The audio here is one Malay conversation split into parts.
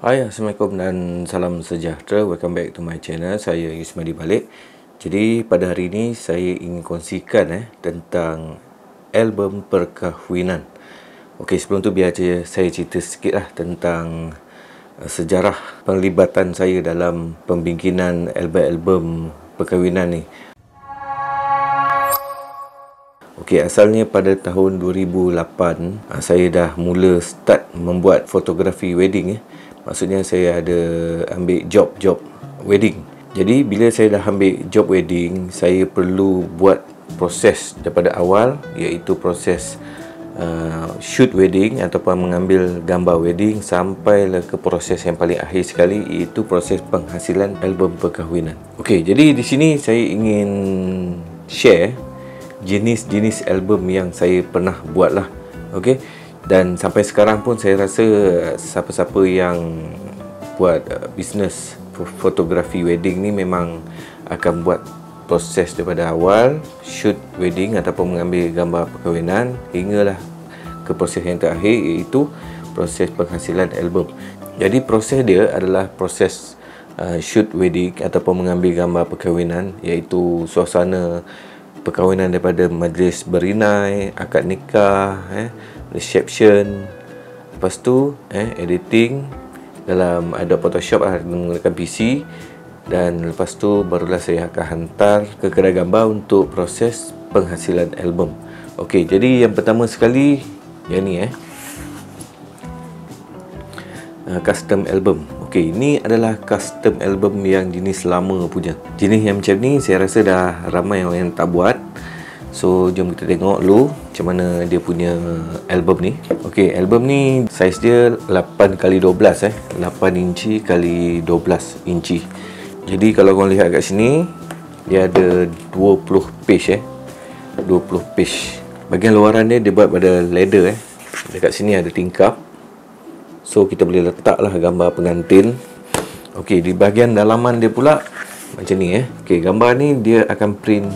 Hai, Assalamualaikum dan salam sejahtera. Welcome back to my channel. Saya Ismaili balik. Jadi pada hari ini saya ingin kongsikan tentang album perkahwinan. Okey, sebelum tu biar saya cerita sikit lah tentang sejarah penglibatan saya dalam pembikinan album perkahwinan ni. Okey, asalnya pada tahun 2008 saya dah mula start membuat fotografi wedding. Maksudnya saya ada ambil job wedding. Jadi bila saya dah ambil job wedding, saya perlu buat proses daripada awal, iaitu proses shoot wedding ataupun mengambil gambar wedding sampailah ke proses yang paling akhir sekali, iaitu proses penghasilan album perkahwinan. Okey, jadi di sini saya ingin share jenis-jenis album yang saya pernah buat lah. Okey, dan sampai sekarang pun saya rasa siapa-siapa yang buat bisnes fotografi wedding ni memang akan buat proses daripada awal shoot wedding ataupun mengambil gambar perkahwinan hinggalah ke proses yang terakhir, iaitu proses penghasilan album. Jadi proses dia adalah proses shoot wedding ataupun mengambil gambar perkahwinan, iaitu suasana perkahwinan daripada majlis berinai, akad nikah, reception. Lepas tu editing dalam Adobe Photoshop menggunakan PC, dan lepas tu barulah saya akan hantar ke kedai gambar untuk proses penghasilan album. Okey, jadi yang pertama sekali yang ni custom album. Okey, ini adalah custom album yang jenis lama punya. Jenis yang macam ni saya rasa dah ramai orang yang tak buat. So jom kita tengok dulu macam mana dia punya album ni. Okey, album ni saiz dia 8x12 8 inci kali 12 inci. Jadi kalau korang lihat kat sini, dia ada 20 page 20 page. Bahagian luaran dia buat pada leather Dekat sini ada tingkap. So kita boleh letaklah gambar pengantin. Okey, di bahagian dalaman dia pula macam ni Okey, gambar ni dia akan print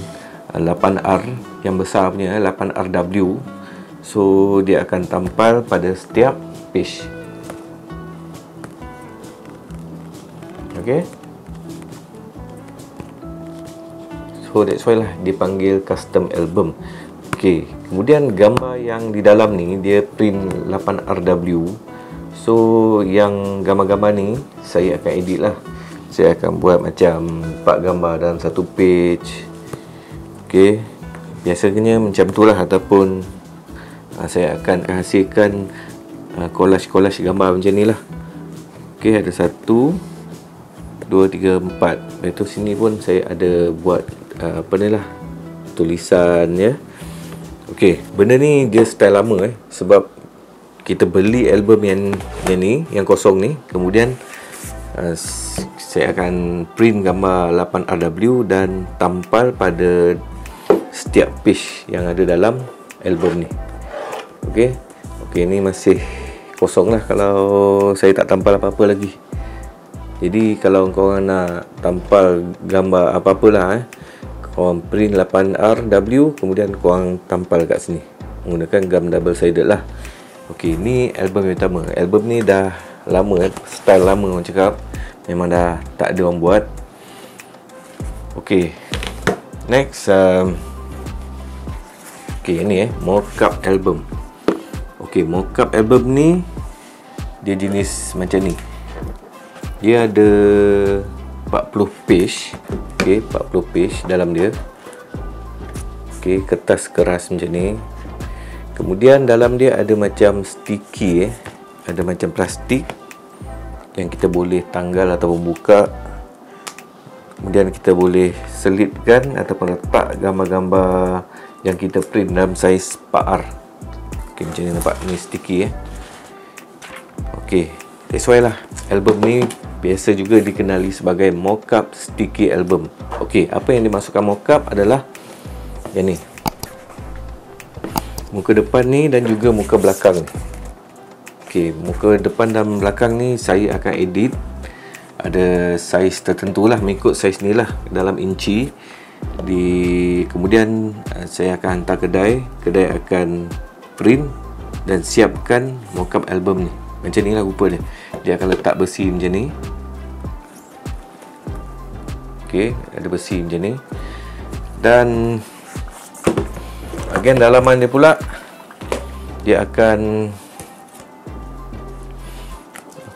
8R yang besar punya 8RW. So dia akan tampal pada setiap page. Okey, so that's why lah dipanggil custom album. Okey, kemudian gambar yang di dalam ni dia print 8RW. So yang gambar-gambar ni saya akan edit lah. Saya akan buat macam 4 gambar dalam satu page. Okey, biasanya macam itulah, ataupun saya akan hasilkan collage gambar macam ni lah. Okey, ada 1 2 3 4. Lepas tu sini pun saya ada buat apa ni lah, tulisan Okey, benda ni dia style lama sebab kita beli album yang ni, yang kosong ni, kemudian saya akan print gambar 8RW dan tampal pada setiap page yang ada dalam album ni. Okey, ni masih kosong lah kalau saya tak tampal apa-apa lagi. Jadi kalau korang nak tampal gambar apa-apalah korang print 8RW, kemudian korang tampal kat sini menggunakan gam double sided lah. Okey, ni album yang pertama. Album ni dah lama style lama orang cakap. Memang dah tak ada orang buat. Okey, next okey, ni mockup album. Okey, mockup album ni dia jenis macam ni. Dia ada 40 page. Okey, 40 page dalam dia. Okey, kertas keras macam ni. Kemudian dalam dia ada macam sticky ada macam plastik yang kita boleh tanggal ataupun buka. Kemudian kita boleh selitkan ataupun letak gambar-gambar yang kita print dalam saiz 4R. Okey, macam ni nampak, ni sticky Okey, that's why lah album ni biasa juga dikenali sebagai mockup sticky album. Okey, apa yang dimasukkan mockup adalah yang ni, muka depan ni dan juga muka belakang. Okey, muka depan dan belakang ni saya akan edit. Ada saiz tertentu lah, mengikut saiz ni lah dalam inci. Kemudian saya akan hantar kedai akan print dan siapkan mockup album ni. Macam ni lah rupa dia. dia akan letak besi macam ni. Okey, ada besi macam ni. Dan bahagian dalaman dia pula, dia akan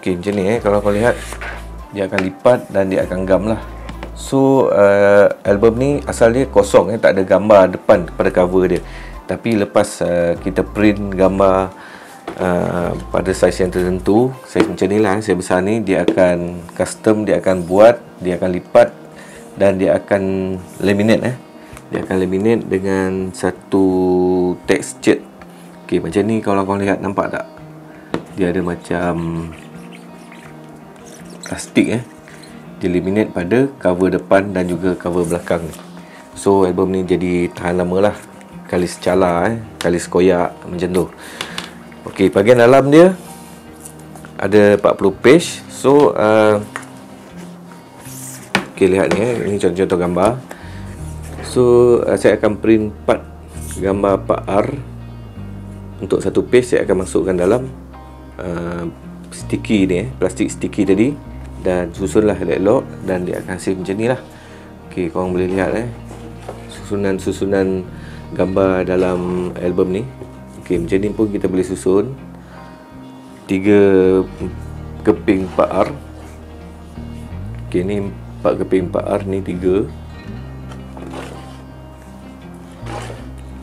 okey macam ni kalau kau lihat, dia akan lipat dan dia akan gam lah. So album ni asal dia kosong, tak ada gambar depan pada cover dia. Tapi lepas kita print gambar pada saiz yang tertentu, saiz macam ni lah, saiz besar ni, dia akan custom, dia akan buat, dia akan lipat dan dia akan laminate dia akan laminate dengan satu texture. Okey, macam ni kalau kau lihat, nampak tak? Dia ada macam plastik dia laminate pada cover depan dan juga cover belakang. So album ni jadi tahan lama lah, kali secala kali sekoyak macam tu. Okey, bahagian dalam dia ada 40 page. So okey, lihat ni ini contoh-contoh gambar. So saya akan print 4 gambar 4R. Untuk satu page saya akan masukkan dalam sticky ni, plastik sticky tadi, dan susunlah elok-elok dan dia akan save macam ni lah. Okey, korang boleh lihat susunan gambar dalam album ni. Okey, macam ni pun kita boleh susun 3 keping 4R. Okey, ni 4 keping 4R, ni 3.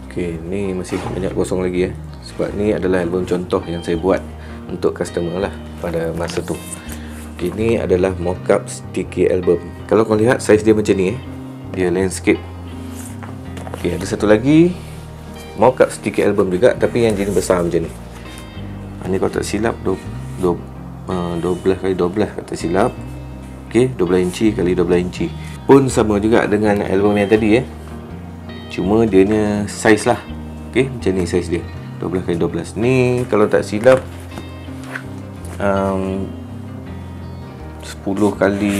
Okey, ni masih banyak kosong lagi sebab ni adalah album contoh yang saya buat untuk customer lah pada masa tu. Okey, ni adalah mockup sticky album. Kalau kau lihat saiz dia macam ni dia landscape. Okey, ada satu lagi mockup sticky album juga, tapi yang jenis besar macam ni. Ni kalau tak silap 12 kali 12 kata silap. Okey, 12 inci kali 12 inci. Pun sama juga dengan album yang tadi cuma dia ni saiz lah. Okey, macam ni saiz dia, 12 kali 12. Ni kalau tak silap 10 kali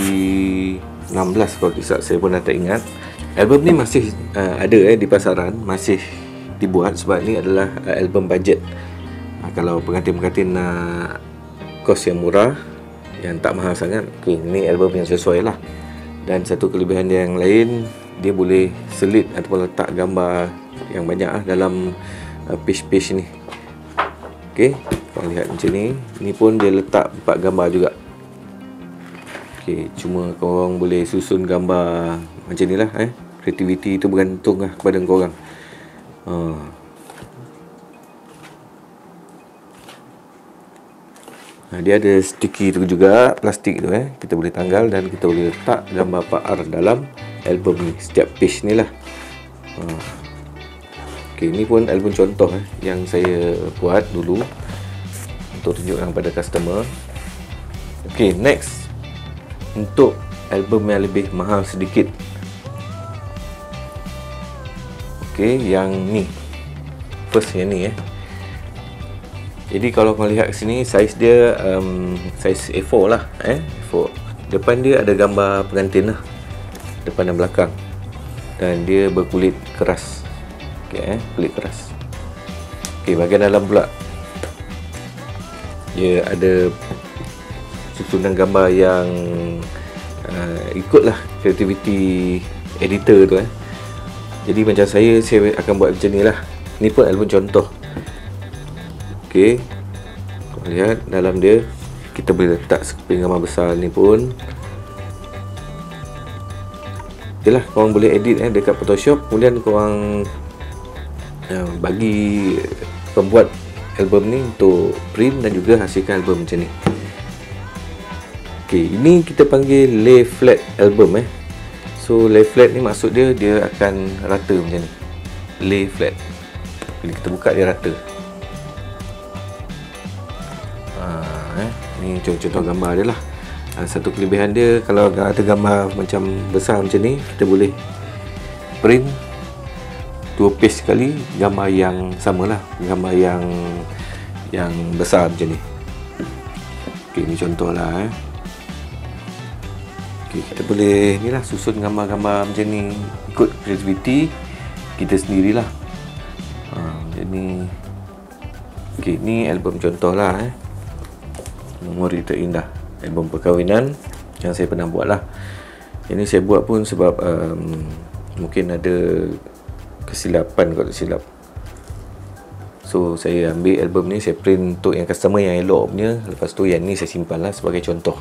16 kalau tak, saya pun dah tak ingat. Album ni masih ada di pasaran, masih dibuat sebab ni adalah album budget. Kalau pengantin-pengantin nak kos yang murah, yang tak mahal sangat, okay, ni album yang sesuai lah. Dan satu kelebihan dia yang lain, dia boleh selit ataupun letak gambar yang banyak dalam page-page ni. Okey, korang lihat macam ni. Ni pun dia letak 4 gambar juga. Okey, cuma korang boleh susun gambar macam ni lah. Kreativiti tu bergantung lah kepada korang. Dia ada sticky tu juga, plastik tu kita boleh tanggal dan kita boleh letak gambar 4R dalam album ni, setiap page ni lah. Okey, ni pun album contoh yang saya buat dulu untuk tunjukkan kepada customer. Okey, next, untuk album yang lebih mahal sedikit. Okey, yang ni, first yang ni Jadi kalau kau lihat sini, saiz dia saiz A4 lah, A4. Depan dia ada gambar pengantin lah, depan dan belakang, dan dia berkulit keras. Okey, kulit keras. Okey, bahagian dalam pula dia ada susunan gambar yang ikutlah kreativiti editor tu Jadi macam saya akan buat macam ni lah. Ni pun album contoh. Okey, lihat dalam dia, kita boleh letak sekeping gambar besar ni pun. Okeylah, korang boleh edit dekat Photoshop, kemudian korang bagi pembuat album ni untuk print dan juga hasilkan album macam ni. Okey, ini kita panggil lay flat album So lay flat ni maksud dia akan rata macam ni. Lay flat, bila kita buka dia rata. Ni contoh gambar dia lah. Satu kelebihan dia, kalau ada gambar macam besar macam ni, kita boleh print 2 page sekali gambar yang sama lah, gambar yang besar macam ni. Okey, ni contoh lah Okey, kita boleh ni lah, susun gambar-gambar macam ni ikut kreativiti kita sendirilah. Macam ni. Okey, ni album contoh lah memori terindah, album perkahwinan yang saya pernah buat lah. Ini saya buat pun sebab mungkin ada kesilapan kalau tak silap. So saya ambil album ni, saya print untuk yang customer yang elok punya. Lepas tu yang ni saya simpan lah sebagai contoh.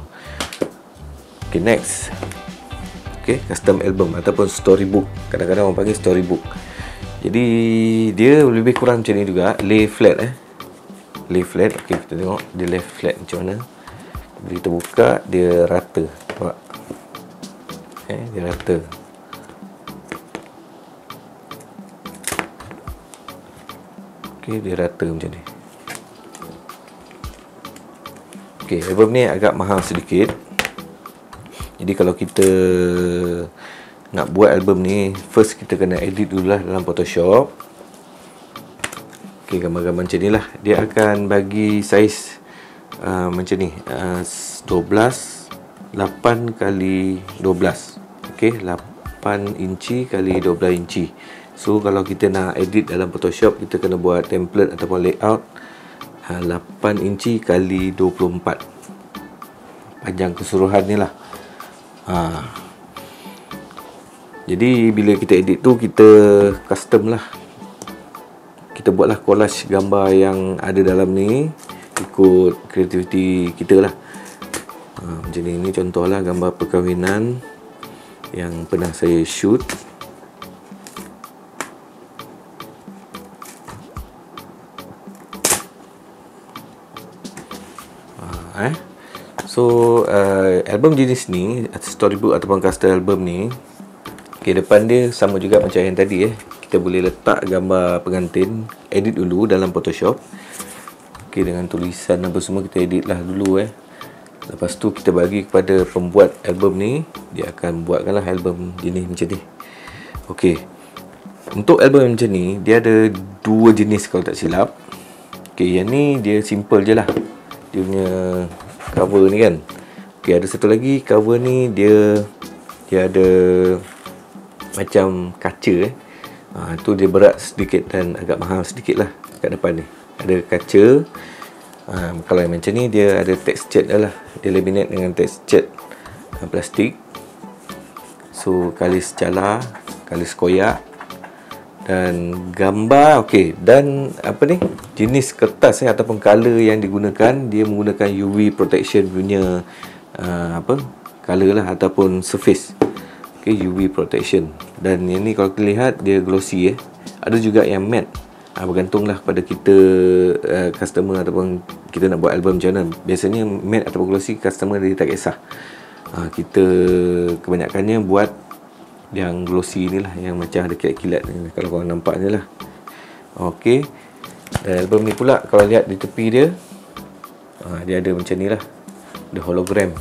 Okay, next. Okay, custom album ataupun storybook. Kadang-kadang orang panggil storybook. Jadi dia lebih kurang macam ni juga. Lay flat lay flat. Okay, kita tengok dia lay flat macam mana. Bila kita buka, dia rata. Nampak? Dia rata. Okay, dia rata macam ni. Okay, album ni agak mahal sedikit. Jadi kalau kita nak buat album ni, first kita kena edit dulu lah dalam Photoshop. Okay, gambar-gambar macam ni lah. Dia akan bagi saiz macam ni, 12 8 kali 12. Okay, 8 inci kali 12 inci. So kalau kita nak edit dalam Photoshop, kita kena buat template ataupun layout 8 inci kali 24. Panjang keseluruhan ni lah. Jadi bila kita edit tu, kita custom lah. Kita buatlah collage gambar yang ada dalam ni ikut kreativiti kita lah. Macam ni, ini contoh lah gambar perkahwinan yang pernah saya shoot. So album jenis ni, storybook ataupun custom album ni, okay, depan dia sama juga macam yang tadi kita boleh letak gambar pengantin, edit dulu dalam Photoshop. Okay, dengan tulisan apa semua kita edit lah dulu Lepas tu kita bagi kepada pembuat album ni, dia akan buatkan lah album jenis macam ni. Okay, untuk album macam ni, dia ada dua jenis kalau tak silap. Okay, yang ni dia simple je lah, dia punya cover ni kan. Okay, ada satu lagi cover ni, dia ada macam kaca tu dia berat sedikit dan agak mahal sedikit lah. Kat depan ni ada kaca. Kalau yang macam ni, dia ada texture lah, dia laminate dengan texture plastik. So kalis cala, kalis koyak dan gambar. Okey, dan apa ni, jenis kertas ataupun color yang digunakan, dia menggunakan UV protection punya color lah ataupun surface. Okey, UV protection. Dan yang ni kalau kita lihat, dia glossy Ada juga yang matte. Bergantunglah pada kita customer ataupun kita nak buat album macam mana. Biasanya matte ataupun glossy, customer dia tak kisah. Kita kebanyakannya buat yang glossy ni lah, yang macam ada kilat-kilat ni, kalau korang nampak ni lah. Okey, dan album ni pula kalau lihat di tepi dia, dia ada macam ni lah, ada hologram.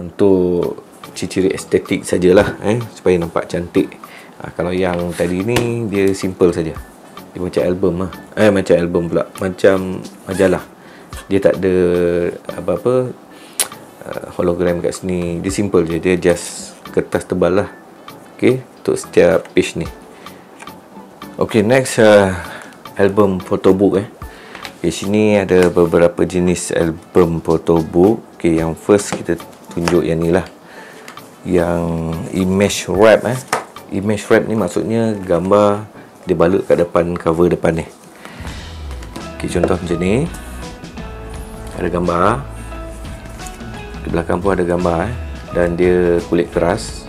Untuk ciri-ciri estetik sajalah, supaya nampak cantik. Kalau yang tadi ni, dia simple saja. Dia macam album lah. Macam album pula, macam majalah. Dia tak ada apa-apa hologram kat sini. Dia simple je, dia just kertas tebal lah. Okay, untuk setiap page ni. Okay, next album photobook Okay, sini ada beberapa jenis album photobook. Okay, yang first kita tunjuk yang ni lah, yang image wrap Image wrap ni maksudnya gambar dia balut kat depan cover depan ni. Okay, contoh macam ni, ada gambar di belakang pun ada gambar dan dia kulit keras.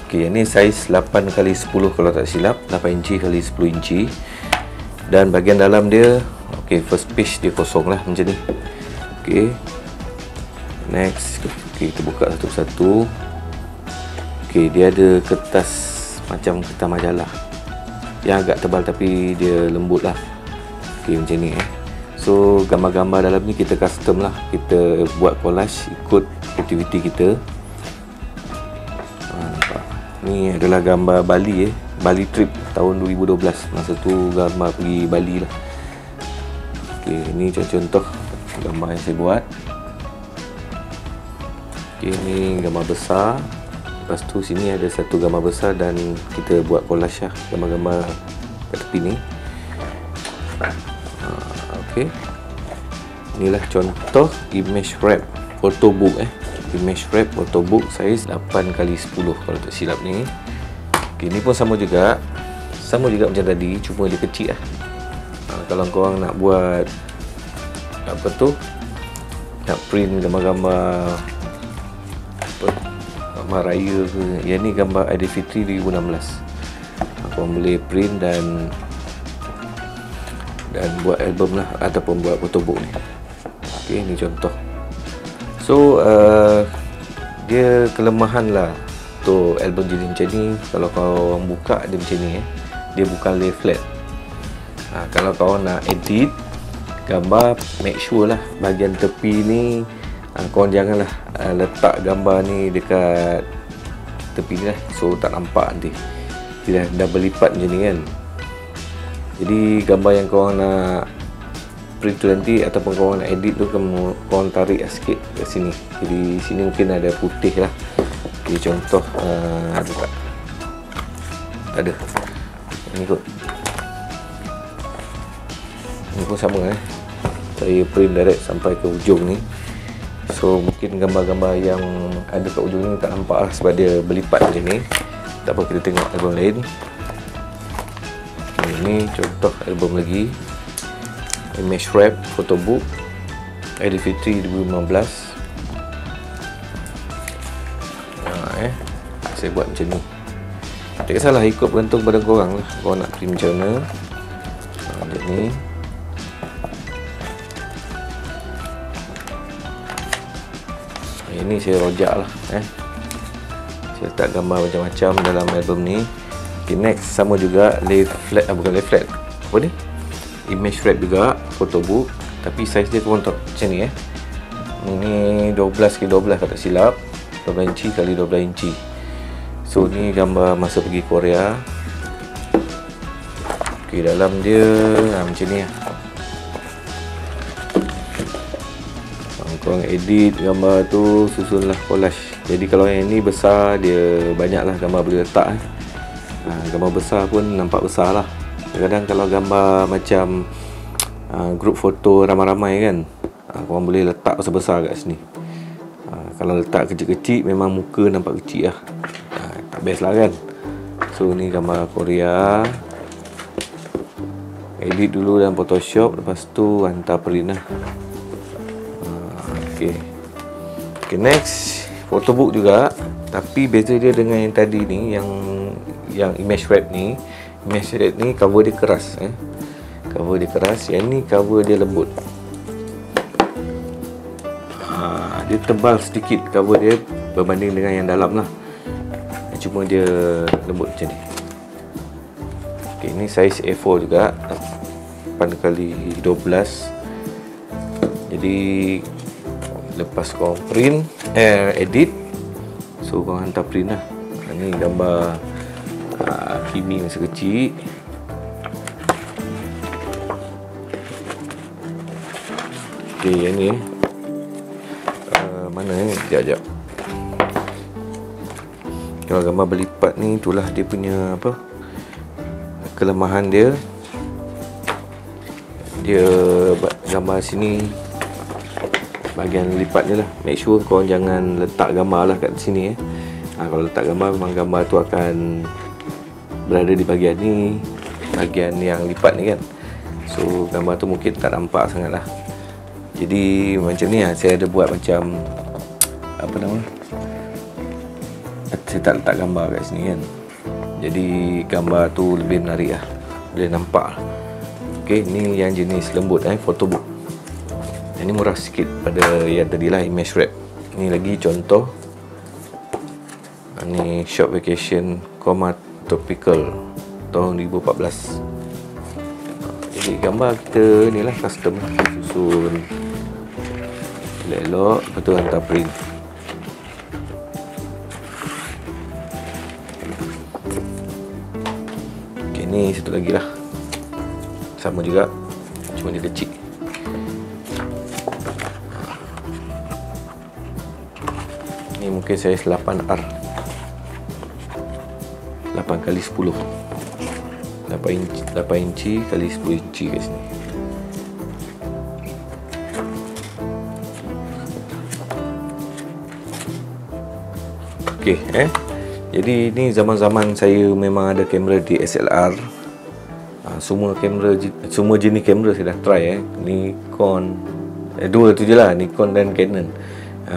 Okay, yang ni saiz 8x10 kalau tak silap, 8 inci kali 10 inci. Dan bahagian dalam dia, okay, first page dia kosong lah macam ni. Okay, next, okay, kita buka satu-satu. Okay, dia ada kertas macam kertas majalah yang agak tebal tapi dia lembut lah. Okay, macam ni So gambar-gambar dalam ni kita custom lah, kita buat collage ikut aktiviti kita. Nampak? Ni adalah gambar Bali Bali trip tahun 2012. Masa tu gambar pergi Bali lah. Okay, ni contoh gambar yang saya buat. Okay, ni gambar besar. Lepas tu sini ada satu gambar besar dan kita buat collage lah gambar-gambar kat tepi ni. Okay, inilah contoh image wrap photobook image wrap photobook saiz 8x10 kalau tak silap ni. Okay, ni pun sama juga macam tadi, cuma dia kecil lah. Kalau korang nak buat apa tu, nak print gambar-gambar apa, gambar raya ke, yang ni gambar Aidilfitri 2016, korang boleh print dan buat album lah, ataupun buat photobook ni. Okay, ni contoh. So dia kelemahan lah untuk album jenis macam ni. Kalau kau buka dia macam ni dia bukan lay flat. Kalau kau nak edit gambar, make sure lah bahagian tepi ni kau janganlah letak gambar ni dekat tepi ni lah, so tak nampak nanti dia dah berlipat macam ni kan. Jadi gambar yang kau nak print tu nanti, ataupun kau nak edit tu, kau tarik sikit ke sini. Jadi sini mungkin ada putih lah. Jadi contoh ada tak? Ada. Ini kot. Ini pun sama saya print direct sampai ke ujung ni. So mungkin gambar-gambar yang ada kat ujung ni tak nampak lah, sebab dia berlipat macam ni. Tak apa, kita tengok album lain. Ini contoh album lagi, image wrap photobook Aidilfitri 2015. Saya buat macam ni. Tak kisahlah, ikut bergantung pada korang lah, korang nak print macam mana. Macam ni. Ini saya rojak lah saya letak gambar macam-macam dalam album ni. Okay, next sama juga lay flat, bukan lay flat, apa ni, image wrap juga photobook, tapi saiz dia pun macam ni ini 12x12 kalau tak silap, 12 inci kali 12 inci. So ni gambar masa pergi Korea. Okay, dalam dia macam ni lah. Korang edit gambar tu, susunlah collage. Jadi kalau yang ni besar, dia banyaklah gambar boleh letak gambar besar pun nampak besar lah. Kadang-kadang kalau gambar macam group foto ramai-ramai kan, korang boleh letak besar-besar kat sini. Kalau letak kecil-kecil, memang muka nampak kecil lah, tak best lah kan. So ni gambar Korea, edit dulu dalam Photoshop, lepas tu hantar print lah. Okay, next photobook juga, tapi beza dia dengan yang tadi ni, yang image wrap ni. Image wrap ni cover dia keras cover dia keras, yang ni cover dia lembut. Dia tebal sedikit cover dia berbanding dengan yang dalam lah, cuma dia lembut macam ni. Okay, ni saiz A4 juga, 8x12. Jadi lepas kau print edit, so kau hantar print lah. Ni gambar Kimi masa kecil. Okay, yang ni mana ni? Sekejap. Kalau gambar berlipat ni, itulah dia punya apa, kelemahan dia. Dia gambar sini bahagian lipat ni lah. Make sure korang jangan letak gambar lah kat sini kalau letak gambar, memang gambar tu akan berada di bahagian ni, bahagian yang lipat ni kan. So gambar tu mungkin tak nampak sangat lah. Jadi macam ni lah, saya ada buat macam apa nama, saya tak letak gambar kat sini kan. Jadi gambar tu lebih menarik lah, boleh nampak lah. Okay, ni yang jenis lembut photobook. Ini murah sikit pada yang tadilah image wrap. Ini lagi contoh. Ini Shop Vacation Coma Tropical tahun 2014. Jadi gambar kita ni lah custom, susun elok-elok, lepas tu hantar print. Okay, ni satu lagi lah, sama juga, cuma dia kecil. Ni mungkin saiz 8R, 8x10, 8 inci kali 10 inci kat sini. Okey, jadi ni zaman-zaman saya memang ada kamera DSLR. Semua jenis kamera saya dah try. Nikon, dua tu je lah, Nikon dan Canon.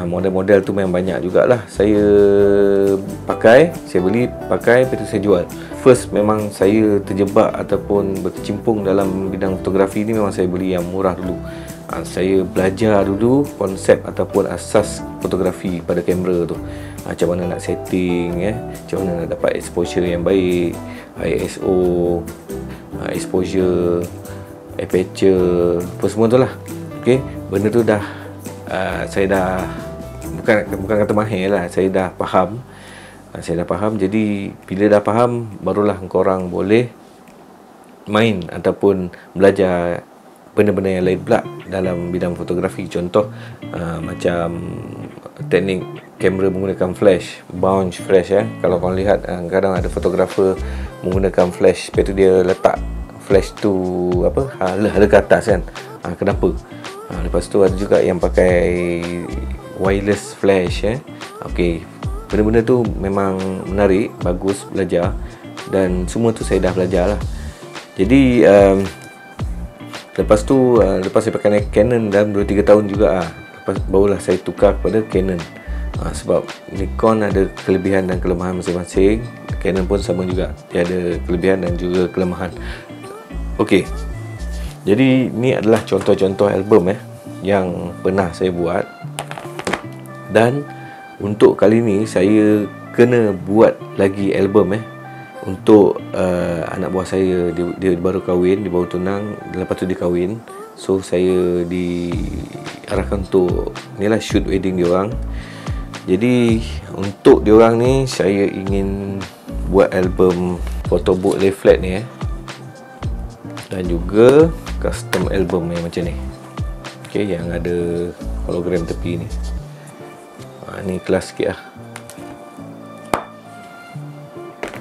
Model-model tu memang banyak jugalah saya pakai. Saya beli, pakai, lepas tu saya jual. First memang saya terjebak ataupun berkecimpung dalam bidang fotografi ni, memang saya beli yang murah dulu. Saya belajar dulu konsep ataupun asas fotografi pada kamera tu. Macam mana nak setting, macam mana nak dapat exposure yang baik, ISO, exposure, aperture, apa semua tu lah. Okay, benda tu dah saya dah bukan kata mahir lah, saya dah faham. Jadi bila dah faham, barulah korang boleh main ataupun belajar benda-benda yang lain pula dalam bidang fotografi. Contoh macam teknik kamera menggunakan flash, bounce flash. Kalau korang lihat, kadang ada fotografer menggunakan flash, lepas tu dia letak flash tu hala ke atas kan. Kenapa? Lepas tu ada juga yang pakai wireless flash. Okey, benda-benda tu memang menarik, bagus belajar, dan semua tu saya dah belajar lah. Jadi lepas tu lepas saya pakai Canon dalam 2-3 tahun juga, lepas barulah saya tukar kepada Canon. Sebab Nikon ada kelebihan dan kelemahan masing-masing. Canon pun sama juga, dia ada kelebihan dan juga kelemahan. Okey, jadi ni adalah contoh-contoh album yang pernah saya buat. Dan untuk kali ni saya kena buat lagi album untuk anak buah saya. Dia baru kahwin, dia baru tunang, lepas tu dia kahwin. So saya diarahkan untuk inilah shoot wedding dia orang. Jadi untuk dia orang ni saya ingin buat album photobook lay flat ni dan juga custom album yang macam ni. Okey, yang ada hologram tepi ni. Ni kelas sikit lah.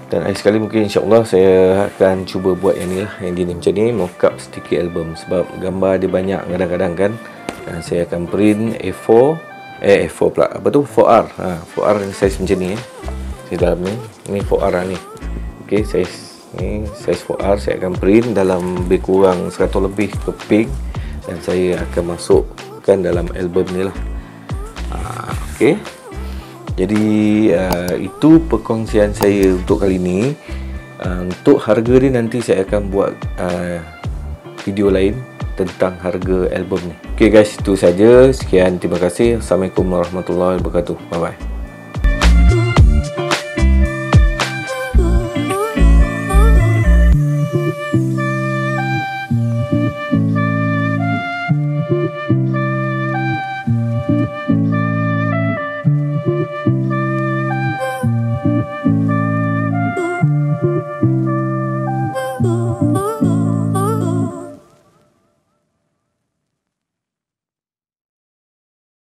Dan akhir sekali mungkin insya-Allah saya akan cuba buat yang ni lah, yang jenis macam ni, mock-up sticker album. Sebab gambar dia banyak kadang-kadang kan. Dan saya akan print A4 pula, apa tu, 4R. 4R ni size macam ni Saya dalam ni 4R lah ni. Okey, size 4R saya akan print dalam lebih kurang 100 lebih keping, dan saya akan masukkan dalam album ni lah. Okey, jadi itu perkongsian saya untuk kali ni. Untuk harga dia nanti saya akan buat video lain tentang harga album ni. Okey guys, itu saja. Sekian, terima kasih. Assalamualaikum warahmatullahi wabarakatuh. Bye bye.